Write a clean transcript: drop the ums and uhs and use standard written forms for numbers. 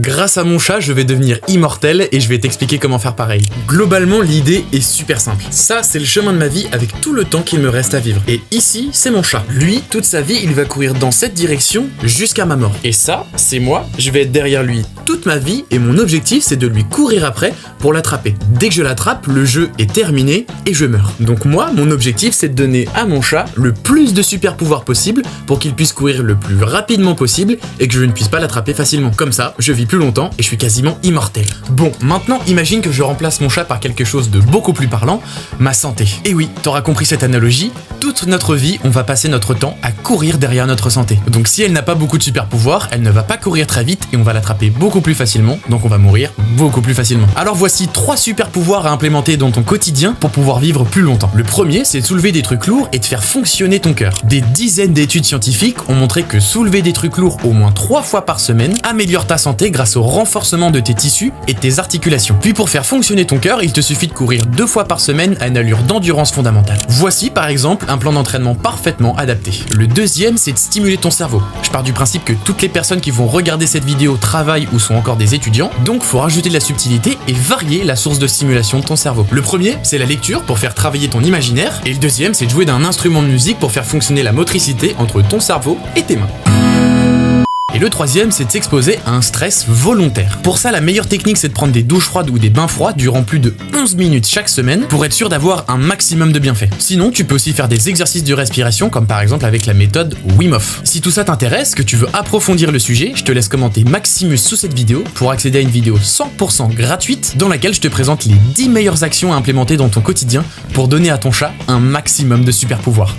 Grâce à mon chat, je vais devenir immortel et je vais t'expliquer comment faire pareil. Globalement, l'idée est super simple. Ça, c'est le chemin de ma vie avec tout le temps qu'il me reste à vivre. Et ici, c'est mon chat. Lui, toute sa vie, il va courir dans cette direction jusqu'à ma mort. Et ça, c'est moi, je vais être derrière lui toute ma vie et mon objectif, c'est de lui courir après pour l'attraper. Dès que je l'attrape, le jeu est terminé et je meurs. Donc moi, mon objectif, c'est de donner à mon chat le plus de super pouvoirs possible pour qu'il puisse courir le plus rapidement possible et que je ne puisse pas l'attraper facilement. Comme ça, je vis plus longtemps et je suis quasiment immortel. Bon, maintenant, imagine que je remplace mon chat par quelque chose de beaucoup plus parlant, ma santé. Et oui, t'auras compris cette analogie, toute notre vie, on va passer notre temps à courir derrière notre santé. Donc si elle n'a pas beaucoup de super pouvoirs, elle ne va pas courir très vite et on va l'attraper beaucoup plus facilement, donc on va mourir beaucoup plus facilement. Alors voici 3 super pouvoirs à implémenter dans ton quotidien pour pouvoir vivre plus longtemps. Le premier, c'est de soulever des trucs lourds et de faire fonctionner ton cœur. Des dizaines d'études scientifiques ont montré que soulever des trucs lourds au moins 3 fois par semaine améliore ta santé grâce au renforcement de tes tissus et de tes articulations. Puis pour faire fonctionner ton cœur, il te suffit de courir 2 fois par semaine à une allure d'endurance fondamentale. Voici par exemple un plan d'entraînement parfaitement adapté. Le deuxième, c'est de stimuler ton cerveau. Je pars du principe que toutes les personnes qui vont regarder cette vidéo travaillent ou sont encore des étudiants, donc faut rajouter de la subtilité et varier la source de stimulation de ton cerveau. Le premier, c'est la lecture pour faire travailler ton imaginaire, et le deuxième, c'est de jouer d'un instrument de musique pour faire fonctionner la motricité entre ton cerveau et tes mains. Et le troisième, c'est de s'exposer à un stress volontaire. Pour ça, la meilleure technique, c'est de prendre des douches froides ou des bains froids durant plus de 11 minutes chaque semaine pour être sûr d'avoir un maximum de bienfaits. Sinon, tu peux aussi faire des exercices de respiration, comme par exemple avec la méthode Wim Hof. Si tout ça t'intéresse, que tu veux approfondir le sujet, je te laisse commenter Maximus sous cette vidéo pour accéder à une vidéo 100% gratuite dans laquelle je te présente les 10 meilleures actions à implémenter dans ton quotidien pour donner à ton chat un maximum de super pouvoirs.